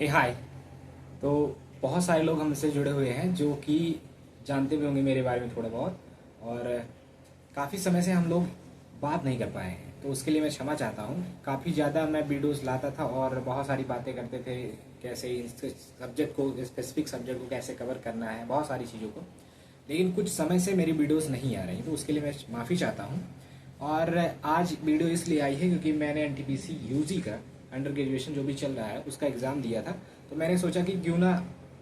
हे हाय। तो बहुत सारे लोग हमसे जुड़े हुए हैं जो कि जानते भी होंगे मेरे बारे में थोड़ा बहुत, और काफ़ी समय से हम लोग बात नहीं कर पाए हैं, तो उसके लिए मैं क्षमा चाहता हूँ। काफ़ी ज़्यादा मैं वीडियोस लाता था और बहुत सारी बातें करते थे, कैसे इस सब्जेक्ट को, स्पेसिफिक सब्जेक्ट को कैसे कवर करना है, बहुत सारी चीज़ों को। लेकिन कुछ समय से मेरी वीडियोस नहीं आ रही, तो उसके लिए मैं माफ़ी चाहता हूँ। और आज वीडियो इसलिए आई है क्योंकि मैंने एनटीपीसी यूजी का अंडर ग्रेजुएशन जो भी चल रहा है उसका एग्ज़ाम दिया था। तो मैंने सोचा कि क्यों ना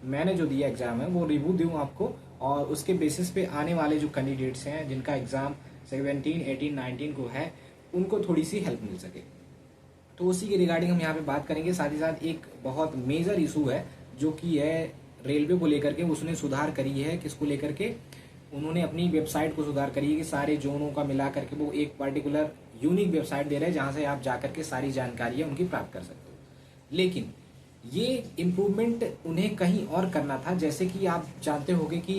मैंने जो दिया एग्ज़ाम है वो रिव्यू दूँ आपको, और उसके बेसिस पे आने वाले जो कैंडिडेट्स हैं जिनका एग्ज़ाम 17, 18, 19 को है, उनको थोड़ी सी हेल्प मिल सके। तो उसी के रिगार्डिंग हम यहाँ पे बात करेंगे। साथ ही साथ एक बहुत मेजर इशू है जो कि है रेलवे को लेकर के। उसने सुधार करी है, किसको लेकर के, उन्होंने अपनी वेबसाइट को सुधार करी है कि सारे जोनों का मिला करके वो एक पर्टिकुलर यूनिक वेबसाइट दे रहे हैं जहाँ से आप जा करके सारी जानकारियाँ उनकी प्राप्त कर सकते हो। लेकिन ये इम्प्रूवमेंट उन्हें कहीं और करना था। जैसे कि आप जानते होंगे कि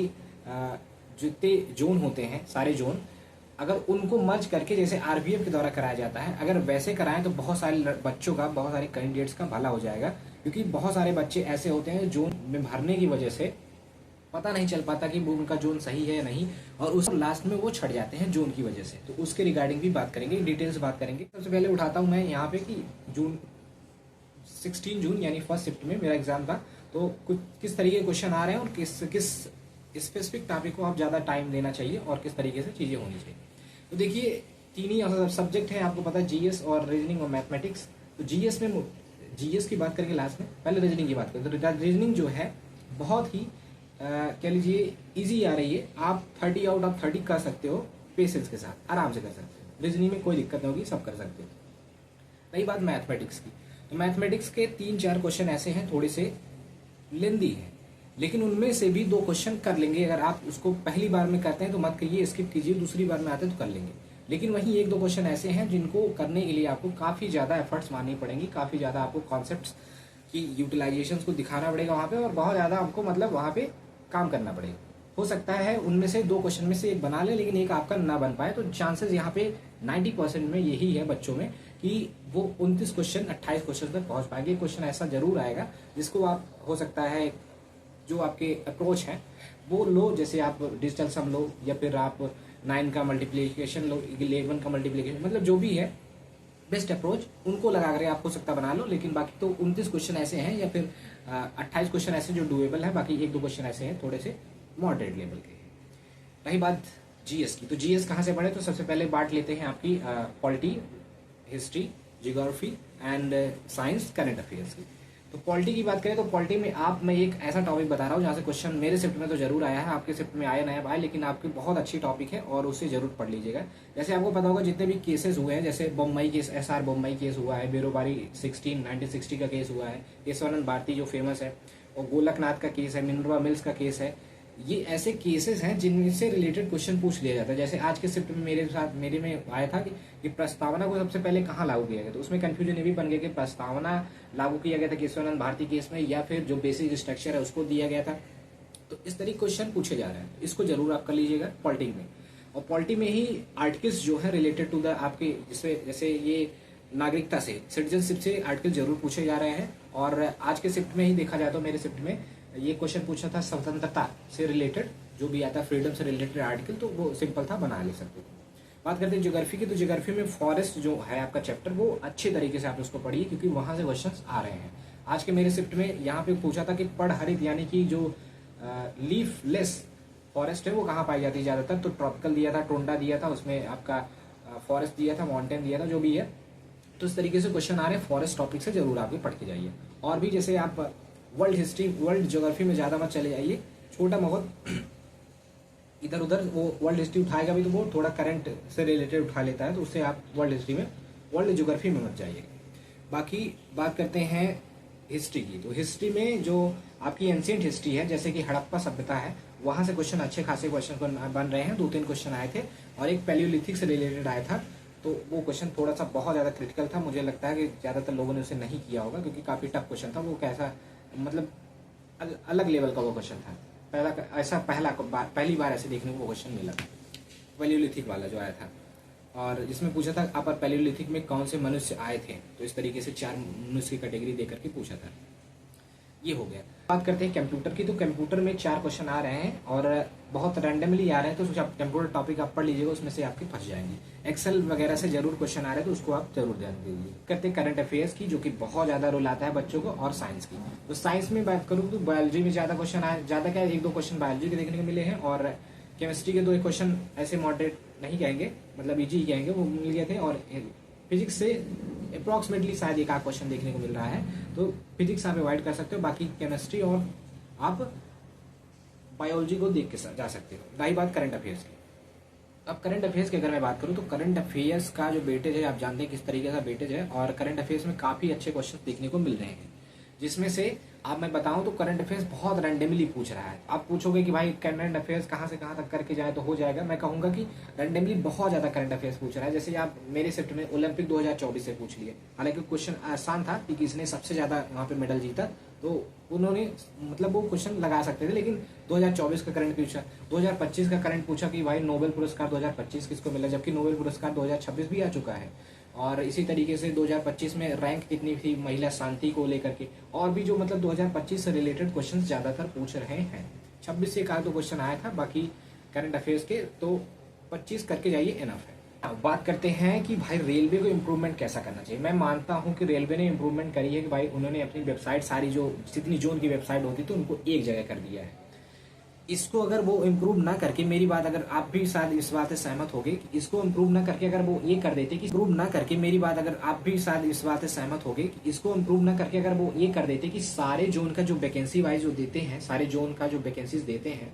जितने जोन होते हैं, सारे जोन, अगर उनको मर्ज करके जैसे आरबीएफ के द्वारा कराया जाता है, अगर वैसे कराएं तो बहुत सारे बच्चों का, बहुत सारे कैंडिडेट्स का भला हो जाएगा। क्योंकि बहुत सारे बच्चे ऐसे होते हैं जोन में भरने की वजह से पता नहीं चल पाता कि वो उनका जोन सही है या नहीं, और उस लास्ट में वो छट जाते हैं जोन की वजह से। तो उसके रिगार्डिंग भी बात करेंगे, डिटेल्स बात करेंगे। सबसे पहले उठाता हूँ मैं यहाँ पे कि जून 16 जून यानी फर्स्ट शिफ्ट में मेरा एग्जाम था। तो कुछ किस तरीके के क्वेश्चन आ रहे हैं और किस किस स्पेसिफिक टॉपिक को आप ज़्यादा टाइम देना चाहिए और किस तरीके से चीज़ें होनी चाहिए। तो देखिए, तीन ही सब्जेक्ट है, आपको पता है, जीएस और रीजनिंग और मैथमेटिक्स। तो जीएस में जीएस की बात करेंगे लास्ट में, पहले रीजनिंग की बात करें। तो रीजनिंग जो है बहुत ही कह लीजिए ईजी आ रही है। आप 30 आउट ऑफ 30 कर सकते हो, पेशेंस के साथ आराम से कर सकते हो। रीजनिंग में कोई दिक्कत नहीं होगी, सब कर सकते हो। रही बात मैथमेटिक्स की, तो मैथमेटिक्स के 3-4 क्वेश्चन ऐसे हैं, थोड़े से लेंदी हैं, लेकिन उनमें से भी 2 क्वेश्चन कर लेंगे। अगर आप उसको पहली बार में करते हैं तो मत करिए, स्किप कीजिए, दूसरी बार में आते हैं तो कर लेंगे। लेकिन वहीं 1-2 क्वेश्चन ऐसे हैं जिनको करने के लिए आपको काफ़ी ज़्यादा एफर्ट्स मारनी पड़ेंगी, काफ़ी ज़्यादा आपको कॉन्सेप्ट्स की यूटिलाइजेशन को दिखाना पड़ेगा वहाँ पे, और बहुत ज़्यादा आपको मतलब वहाँ पे काम करना पड़ेगा। हो सकता है उनमें से 2 क्वेश्चन में से एक बना ले, लेकिन एक आपका ना बन पाए। तो चांसेस यहाँ पे 90% में यही है बच्चों में कि वो 29 क्वेश्चन 28 क्वेश्चन तक पहुँच पाएंगे। क्वेश्चन ऐसा जरूर आएगा जिसको आप, हो सकता है जो आपके अप्रोच है वो लो, जैसे आप डिजिटल सम लो, या फिर आप 9 का मल्टीप्लिकेशन लो, 11 का मल्टीप्लिकेशन, मतलब जो भी है बेस्ट अप्रोच उनको लगा कर आप हो सकता बना लो। लेकिन बाकी तो 29 क्वेश्चन ऐसे हैं, या फिर 28 क्वेश्चन ऐसे जो डुएबल है, बाकी 1-2 क्वेश्चन ऐसे हैं थोड़े से मॉडरेट लेवल के। रही बात जीएस की, तो जीएस कहाँ से पढ़े, तो सबसे पहले बांट लेते हैं आपकी polity, history, geography and science, current affairs की। तो पॉलिटी की बात करें तो पॉलिटी में मैं एक ऐसा टॉपिक बता रहा हूँ जहाँ से क्वेश्चन मेरे शिफ्ट में तो जरूर आया है, आपके शिफ्ट में आया नया आया, लेकिन आपकी बहुत अच्छी टॉपिक है और उससे जरूर पढ़ लीजिएगा। जैसे आपको पता होगा जितने भी केसेस हुए हैं, जैसे Bombay case, SR Bombay case हुआ है, बेरोबारी 1960 का केस हुआ है, केशवानंद भारती जो फेमस है, और गोलकनाथ का केस है, मिनर्वा मिल्स का केस है। ये ऐसे केसेस हैं जिनसे रिलेटेड क्वेश्चन पूछ लिया जाता है। जैसे आज के शिफ्ट में मेरे में आया था कि प्रस्तावना को सबसे पहले कहाँ लागू किया गया, तो उसमें कंफ्यूजन ये भी बन गया कि प्रस्तावना लागू किया गया था केशवानंद भारती केस में, या फिर जो बेसिक स्ट्रक्चर है उसको दिया गया था। तो इस तरीके क्वेश्चन पूछे जा रहे हैं, इसको जरूर आप कर लीजिएगा पॉलिटी में। और पॉलिटी में ही आर्टिकल्स जो है रिलेटेड टू द आपके, जैसे ये नागरिकता से, सिटीजनशिप से आर्टिकल जरूर पूछे जा रहे हैं। और आज के शिफ्ट में ही देखा जाए तो मेरे शिफ्ट में ये क्वेश्चन पूछा था स्वतंत्रता से रिलेटेड, जो भी आता है फ्रीडम से रिलेटेड आर्टिकल, तो वो सिंपल था, बना ले सकते थे। बात करते हैं ज्योग्राफी की, तो ज्योग्राफी में फॉरेस्ट जो है आपका चैप्टर, वो अच्छे तरीके से आप उसको पढ़िए क्योंकि वहां से क्वेश्चंस आ रहे हैं। आज के मेरे शिफ्ट में यहाँ पे पूछा था कि पड़ हरित यानी कि जो लीफलेस फॉरेस्ट है वो कहाँ पाई जाती है ज्यादातर, तो ट्रॉपिकल दिया था, टोंडा दिया था, उसमें आपका फॉरेस्ट दिया था, माउंटेन दिया था, जो भी है। तो इस तरीके से क्वेश्चन आ रहे हैं फॉरेस्ट टॉपिक से, जरूर आप पढ़ के जाइए। और भी जैसे आप वर्ल्ड हिस्ट्री, वर्ल्ड ज्योग्राफी में ज्यादा मत चले जाइए, छोटा बहुत इधर उधर, वो वर्ल्ड हिस्ट्री उठाएगा भी तो वो थोड़ा करंट से रिलेटेड उठा लेता है, तो उससे आप वर्ल्ड हिस्ट्री में, वर्ल्ड ज्योग्राफी में मत जाइए। बाकी बात करते हैं हिस्ट्री की, तो हिस्ट्री में जो आपकी एंशिएंट हिस्ट्री है, जैसे कि हड़प्पा सभ्यता है, वहां से क्वेश्चन अच्छे खासे क्वेश्चन बन रहे हैं। 2-3 क्वेश्चन आए थे और एक पैलियोलिथिक से रिलेटेड आया था, तो वो क्वेश्चन थोड़ा सा बहुत ज्यादा क्रिटिकल था। मुझे लगता है कि ज्यादातर लोगों ने उसे नहीं किया होगा क्योंकि काफी टफ क्वेश्चन था वो। कैसा मतलब अलग लेवल का वो क्वेश्चन था, पहली बार ऐसे देखने को क्वेश्चन मिला था, पैलियोलिथिक वाला जो आया था। और जिसमें पूछा था अपर पैलियोलिथिक में कौन से मनुष्य आए थे, तो इस तरीके से 4 मनुष्य की कैटेगरी देकर के पूछा था। ये हो गया। बात करते हैं कंप्यूटर की, तो कंप्यूटर में 4 क्वेश्चन आ रहे हैं और बहुत रैंडमली आ रहे हैं, तो जब कंप्यूटर टॉपिक आप पढ़ लीजिएगा उसमें से आपके फंस जाएंगे। एक्सेल वगैरह से जरूर क्वेश्चन आ रहे हैं, तो उसको आप जरूर ध्यान दीजिए। करते हैं करंट अफेयर्स की, जो कि बहुत ज्यादा रोल आता है बच्चों को, और साइंस की। तो साइंस में बात करूँ तो बायोलॉजी में ज्यादा क्वेश्चन आए, ज्यादा क्या 1-2 क्वेश्चन बायोलॉजी के देखने को मिले हैं, और केमिस्ट्री के 2 क्वेश्चन ऐसे मॉडरेट नहीं कहेंगे, मतलब इजी ही कहेंगे, वो मिल गए थे। और फिजिक्स से अप्रॉक्सीमेटली शायद एक आध क्वेश्चन देखने को मिल रहा है, तो फिजिक्स आप अवॉइड कर सकते हो। बाकी केमिस्ट्री और आप बायोलॉजी को देख के जा सकते हो। रही बात करंट अफेयर्स की, अब करंट अफेयर्स की अगर मैं बात करूं तो करंट अफेयर्स का जो वेटेज है आप जानते हैं किस तरीके का वेटेज है, और करंट अफेयर्स में काफी अच्छे क्वेश्चन देखने को मिल रहे हैं, जिसमें से आप मैं बताऊं तो करंट अफेयर्स बहुत रैंडमली पूछ रहा है। आप पूछोगे कि भाई करंट अफेयर्स कहाँ से कहाँ तक करके जाए तो हो जाएगा, मैं कहूंगा कि रैंडमली बहुत ज्यादा करंट अफेयर्स पूछ रहा है। जैसे आप मेरे शिफ्ट में ओलंपिक 2024 से पूछ लिए, हालांकि क्वेश्चन आसान था कि किसने सबसे ज्यादा वहां पे मेडल जीता, तो उन्होंने मतलब वो क्वेश्चन लगा सकते थे। लेकिन 2024 का करंट पूछा, 2025 का करंट पूछा कि भाई नोबेल पुरस्कार 2025 किसको मिला, जबकि नोबेल पुरस्कार 2026 भी आ चुका है। और इसी तरीके से 2025 में रैंक कितनी थी महिला शांति को लेकर के, और भी जो मतलब 2025 से रिलेटेड क्वेश्चन ज्यादातर पूछ रहे हैं। 26 से एक आध 2 क्वेश्चन आया था, बाकी करंट अफेयर्स के तो 25 करके जाइए, इनफ है। अब बात करते हैं कि भाई रेलवे को इम्प्रूवमेंट कैसा करना चाहिए। मैं मानता हूं कि रेलवे ने इम्प्रूवमेंट करी है कि भाई उन्होंने अपनी वेबसाइट सारी जो जितनी जोन की वेबसाइट होती थी उनको एक जगह कर दिया है। इसको अगर वो इम्प्रूव ना करके, मेरी बात अगर आप भी शायद इस बात से सहमत होगे कि इसको इम्प्रूव ना करके अगर वो ये कर देते कि इम्प्रूव ना करके, मेरी बात अगर आप भी शायद इस बात से सहमत होगे कि इसको इम्प्रूव ना करके अगर वो ये कर देते कि सारे जोन का जो वैकेंसी वाइज जो देते हैं, सारे जोन का जो वैकेंसीज देते हैं,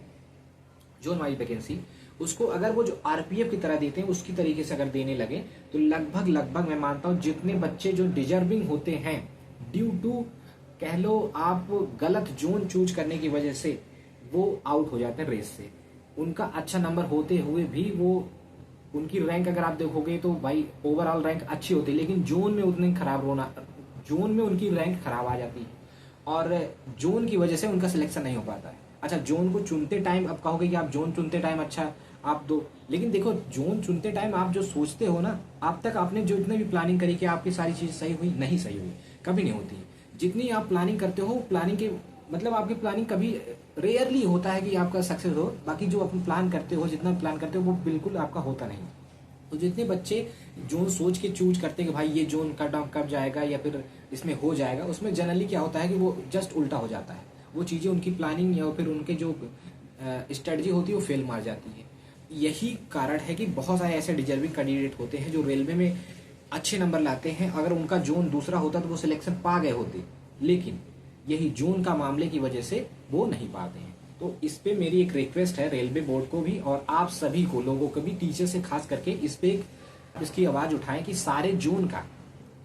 जोन वाइज वैकेंसी, उसको अगर वो जो आरपीएफ की तरह देते हैं उसकी तरीके से अगर देने लगे, तो लगभग मैं मानता हूं जितने बच्चे जो डिजर्विंग होते हैं ड्यू टू कह लो आप गलत जोन चूज करने की वजह से वो आउट हो जाते हैं रेस से। उनका अच्छा नंबर होते हुए भी वो उनकी रैंक अगर आप देखोगे तो भाई ओवरऑल रैंक अच्छी होती है, लेकिन जोन में उतने खराब होना, जोन में उनकी रैंक खराब आ जाती है, और जोन की वजह से उनका सिलेक्शन नहीं हो पाता है। अच्छा, जोन को चुनते टाइम आप कहोगे कि आप जोन चुनते टाइम अच्छा आप दो, लेकिन देखो जोन चुनते टाइम आप जो सोचते हो ना, आप तक आपने जो इतने भी प्लानिंग करी कि आपकी सारी चीज सही हुई, नहीं सही हुई, कभी नहीं होती। जितनी आप प्लानिंग करते हो, प्लानिंग के मतलब आपकी प्लानिंग कभी रेयरली होता है कि आपका सक्सेस हो, बाकी जो आप प्लान करते हो, जितना प्लान करते हो वो बिल्कुल आपका होता नहीं। तो जितने बच्चे जोन सोच के चूज करते हैं कि भाई ये जोन कब जाएगा या फिर इसमें हो जाएगा, उसमें जनरली क्या होता है कि वो जस्ट उल्टा हो जाता है। वो चीजें उनकी प्लानिंग या फिर उनके जो स्ट्रेटजी होती है वो फेल मार जाती है। यही कारण है कि बहुत सारे ऐसे डिजर्विंग कैंडिडेट होते हैं जो रेलवे में अच्छे नंबर लाते हैं। अगर उनका जोन दूसरा होता तो वो सिलेक्शन पा गए होते, लेकिन यही जोन का मामले की वजह से वो नहीं पाते हैं। तो इस पे मेरी एक रिक्वेस्ट है रेलवे बोर्ड को भी, और आप सभी को, लोगों को भी, टीचर से खास करके इस पे इसकी आवाज उठाएं कि सारे जोन का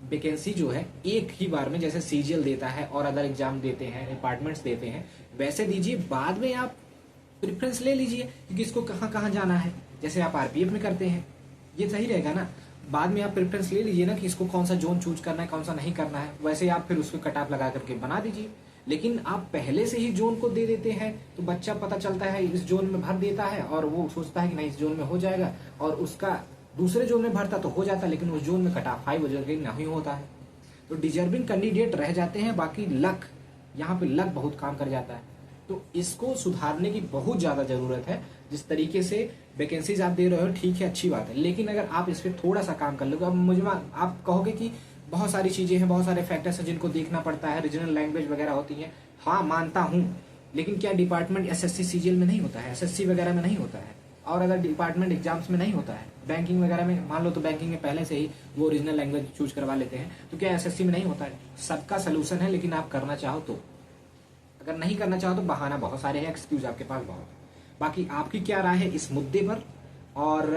वैकेंसी जो है एक ही बार में, जैसे सीजीएल देता है और अदर एग्जाम देते हैं, डिपार्टमेंट्स देते हैं, वैसे दीजिए। बाद में आप प्रेफरेंस ले लीजिए कि किसको कहाँ कहाँ जाना है, जैसे आप आरपीएफ में करते हैं, ये सही रहेगा ना। बाद में आप प्रेफरेंस ले लीजिए ना कि इसको कौन सा जोन चूज करना है, कौन सा नहीं करना है, वैसे आप फिर उसको कट ऑफ लगा करके बना दीजिए। लेकिन आप पहले से ही जोन को दे देते हैं तो बच्चा पता चलता है इस जोन में भर देता है, और वो सोचता है कि नहीं इस जोन में हो जाएगा, और उसका दूसरे जोन में भरता तो हो जाता, लेकिन उस जोन में कट ऑफ हाई वजह से नहीं होता है, तो डिजर्विंग कैंडिडेट रह जाते हैं। बाकी लक, यहाँ पे लक बहुत काम कर जाता है। तो इसको सुधारने की बहुत ज्यादा जरूरत है। जिस तरीके से वैकेंसीज आप दे रहे हो ठीक है, अच्छी बात है, लेकिन अगर आप इस पर थोड़ा सा काम कर लोगे, अब मुझे आप कहोगे कि बहुत सारी चीजें हैं, बहुत सारे फैक्टर्स हैं जिनको देखना पड़ता है, रीजनल लैंग्वेज वगैरह होती है, हाँ मानता हूँ, लेकिन क्या डिपार्टमेंट एसएससी सीजीएल में नहीं होता है, एसएससी वगैरह में नहीं होता है, और अगर डिपार्टमेंट एग्जाम्स में नहीं होता है, बैंकिंग वगैरह में मान लो तो बैंकिंग में पहले से ही वो रीजनल लैंग्वेज चूज करवा लेते हैं, तो क्या एसएससी में नहीं होता है? सबका सोल्यूशन है, लेकिन आप करना चाहो तो। अगर नहीं करना चाहो तो बहाना बहुत सारे हैं, एक्सक्यूज आपके पास बहुत है। बाकी आपकी क्या राय है इस मुद्दे पर, और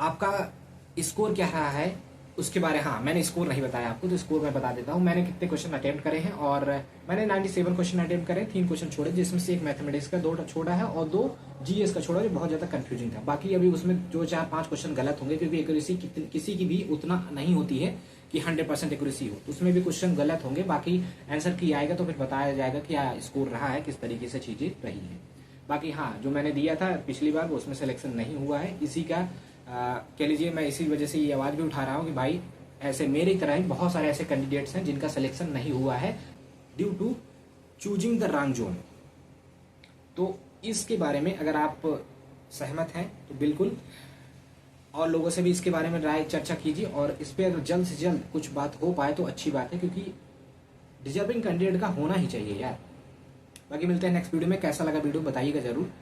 आपका स्कोर क्या रहा है उसके बारे, हाँ मैंने स्कोर नहीं बताया आपको, तो स्कोर मैं बता देता हूँ। मैंने कितने क्वेश्चन अटेम्प्ट करे हैं, और मैंने 97 क्वेश्चन अटेम्प्ट करे, 3 क्वेश्चन छोड़े, जिसमें से एक मैथमेटिक्स का 2 छोड़ा है और 2 जीएस का छोड़ा, जो बहुत ज्यादा कंफ्यूजिंग था। बाकी अभी उसमें 2-4-5 क्वेश्चन गलत होंगे, क्योंकि एक्यूरेसी किसी की भी उतना नहीं होती है कि 100% एक्यूरेसी हो, तो उसमें भी क्वेश्चन गलत होंगे। बाकी आंसर की आएगा तो फिर बताया जाएगा कि क्या स्कोर रहा है, किस तरीके से चीजें रही है। बाकी हाँ, जो मैंने दिया था पिछली बार वो उसमें सिलेक्शन नहीं हुआ है, इसी का कह लीजिए मैं इसी वजह से ये आवाज भी उठा रहा हूँ कि भाई ऐसे मेरी तरह ही बहुत सारे ऐसे कैंडिडेट्स हैं जिनका सिलेक्शन नहीं हुआ है due to choosing the wrong zone. तो इसके बारे में अगर आप सहमत हैं तो बिल्कुल और लोगों से भी इसके बारे में राय चर्चा कीजिए, और इस पर अगर जल्द से जल्द कुछ बात हो पाए तो अच्छी बात है, क्योंकि डिजर्विंग कैंडिडेट का होना ही चाहिए यार। बाकी मिलते हैं नेक्स्ट वीडियो में। कैसा लगा वीडियो बताइएगा जरूर।